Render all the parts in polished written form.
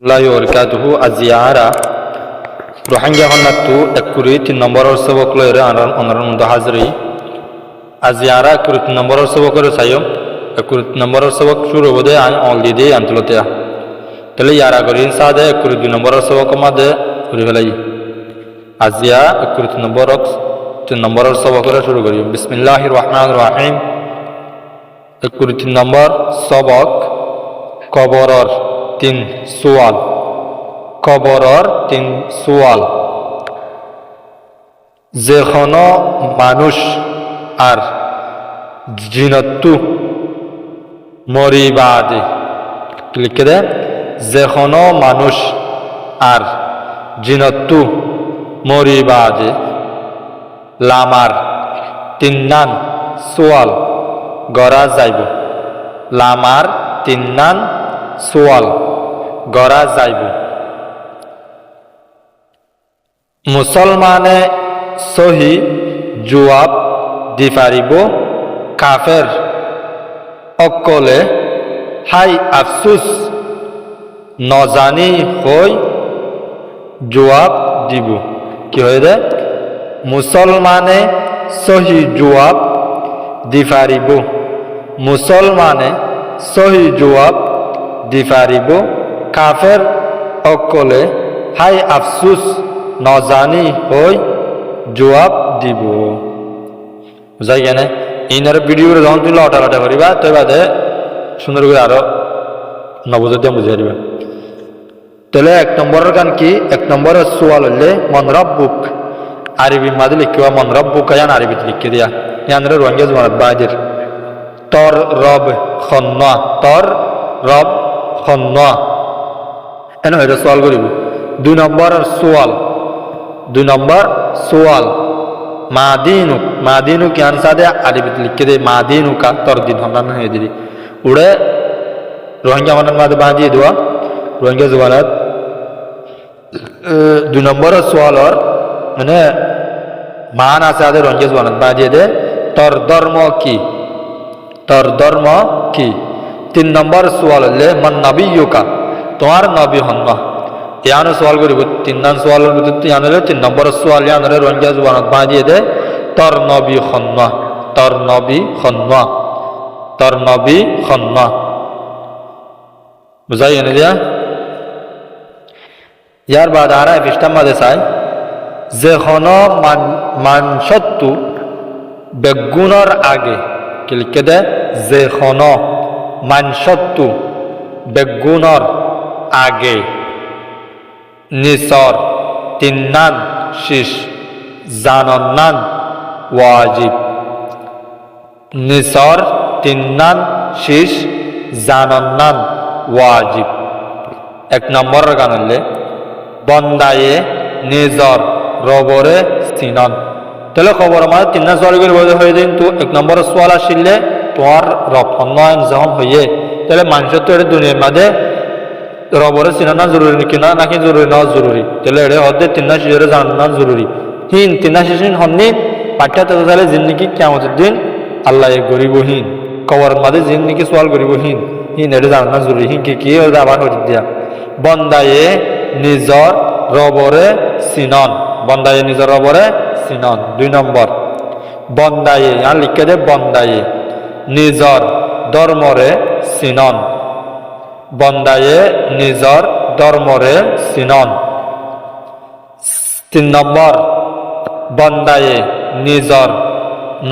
الله وبركاته الزيارة روحانجا هناتو اكوري 3 নম্বর সবক লয়রে অনর মধ্যে হাজিরি الزيارة اكوري 3 নম্বর সবক করে সাইও اكوري 3 নম্বর সবক শুরু হতে আন অলরেডি আন্তলতে তাহলে ইয়ারা করিন সাদে اكوري 2 নম্বর সবক মধ্যে করে ফেলাই আজিয়া اكوري 3 নম্বর সবক করে শুরু করি বিসমিল্লাহির রহমানির রহিম اكوري 3 নম্বর সবক কবরর 3 সোয়াল কবরর 3 সোয়াল যেখানো মানুষ আর জিনতু মরিবাদে লিখে দে যেখানো মানুষ আর জিনতু মরিবাদে লামার তিন্নান সোয়াল গড়া যাইব লামার তিন্নান সোয়াল গড়া যাইব মুসলমানে সহি জবাব দি পারিব কাফের অকলে হাই আফসুস নজানি হই জবাব দিব কি হয়ে দে মুসলমানে সহি জবাব দি পারিব মুসলমানে সহি জবাব দি পারিব কাফের অকলে হাই আফসুস নজানি হই জবাব দিব বুঝাই কেনে ইনার ভিডিওরে যখন তুই লটা করিবা তো বাদে সুন্দর করে আরো নবজাতীয় বুঝিয়ে দিবা তাহলে 1 নম্বরের গান কি 1 নম্বরের সোয়াল হলে মন রব্বুক আরবি মাঝে লিখিবা মন রব্বুক আয়ান আরবি লিখে দিয়া ইয়ানরে রোহিঙ্গা জমাত বাজির তর রব খন্না তর রব খন্না এনে হইরা সোয়াল করিব 2 নম্বরের সোয়াল 2 নম্বর সোয়াল মাদিনু জ্ঞান সাদে আরবিতে লিখে দে মাদিনু কা তর দিন হন্নান হয়ে দিদি উড়ে রোহিঙ্গা মানের মাঝে বাঁধিয়ে দেওয়া রোহিঙ্গা জবানাত 2 নম্বর সোয়ালর মানে মান আছে আদে রোহিঙ্গা জবানাত বাঁধিয়ে দে তর ধর্ম কি তর ধর্ম কি 3 নম্বর সোয়াল হলে মান নবিয়ুকা তোমার নবী হন্না ইয়ানো সোয়াল করিব 3 নাম সোয়ালের ভিতরে ইয়ানরে 3 নম্বর সোয়াল ইয়ানরে রোহিঙ্গা জবানাত বাঁধিয়ে দে তর নবী হন্না তর নবী হন্না তর নবী হন্না বুঝাই এনে দিয়া ইয়ার বাদ আর পৃষ্ঠার মাঝে চাই যেখানো মানসত্তু বেগুণর আগে কি লিখে দে যেখানো মানসত্তু বেগুণর আগে নিসর তিন্নান শীষ জানন্নান ওয়াজিব নিসর তিন্নান শীষ জানন্নান ওয়াজিব 1 নম্বর গান হলে বন্দায়ে নিজর রবরে সিনন তাহলে খবর আমার 3 না সোয়াল করে বোঝা হয়ে দিন তো 1 নম্বর সোয়াল আসলে তোমার রব অন্যায় যখন হইয়ে তাহলে মানুষের তো এটা দুনিয়ার মাঝে রবরে সিনানা জরুরি কিনা নাকি জরুরি না জরুরি তাহলে এটা হতে 3 না শিজরে জানা জরুরি হিন 3 না শিশিন হননি পাঠ্যা তো তাহলে জিন্দেগি কিয়ামতের দিন আল্লাহ গরিবহীন কবরের মাঝে জিন্দেগি সোয়াল গরিবহীন হিন এটা জানা জরুরি হিন কি ওটা আবার হয়ে দিয়া বন্দায়ে নিজর রবরে সিনন বন্দায়ে নিজর রবরে সিনন 2 নম্বর বন্দায়ে আর লিখে দে বন্দায়ে নিজর ধর্মরে সিনন বন্দায়ে নিজর ধর্মরে সিনন 3 নম্বর বন্দায়ে নিজর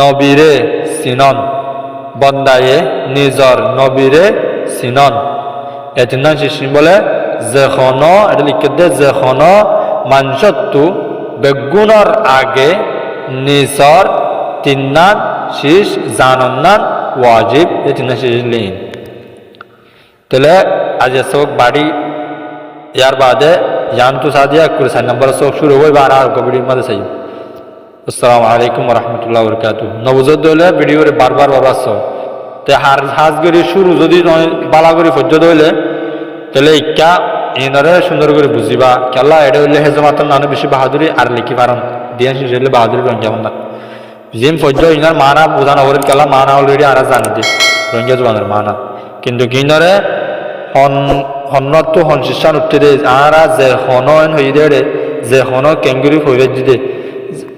নবীরে সিনন বন্দায়ে নিজর নবীরে সিনন এত না শিশিন বলে যেখানো এটা লিখে দে যেখানো মানসত্তু বেগুণর আগে নিজর তিন্নান শীষ জানন্নান ওয়াজিব এই 3 না শীষ লিন তাহলে আজ সব বাড়ি ইয়ার বাদে জানতু সাদিয়া করে 4 নম্বর সব শুরু হই বা আর ভিডিওর মধ্যে চাই আসসালামু আলাইকুম ওয়া রাহমাতুল্লাহি ওয়া বারাকাতুহু নবজাত হলে ভিডিওরে বারবার বাবাস তে হাজ করে শুরু যদি বালা করে ফজ্জত হইলে তাহলে ইকা এনারে সুন্দর করে বুঝিবা কেলা এটা হইলে হেজমাতন নানো বেশি বাহাদুরি আর লিখি পারন দিয়ান শেষ হইলে বাহাদুরি রং কেমন না জিম ফজ্জ ইনার মানা বোঝানো হলে কেলা মানা অলরেডি আর জানি দি রোহিঙ্গা জবানের মানা কিন্তু কিনারে হন্নত হনশিসান উঠতে দে আরা যে হন এন হই দে যে হন কেঙ্গুরি হইরে দিদে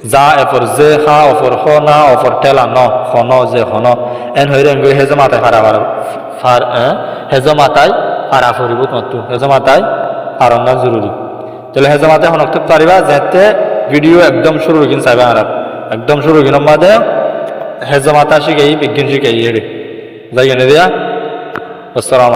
যা এফর যে খা অফর খ না অফর টেলা ন হন যে হন এন হইরে এঙ্গুরি হেজ মাথায় ফারা ফারা হেজ মাথায় ফারা ফুরিব নতু হেজ মাথায় ফারঙ্গা জরুরি তাহলে হেজ মাথায় হনক্ত পারিবা যেতে ভিডিও একদম শুরু কিন চাইবা আর একদম শুরু কিন বাদে হেজ মাথা শিখাই বিজ্ঞান শিখাই এড়ে যাই কেনে দিয়া আসসালাম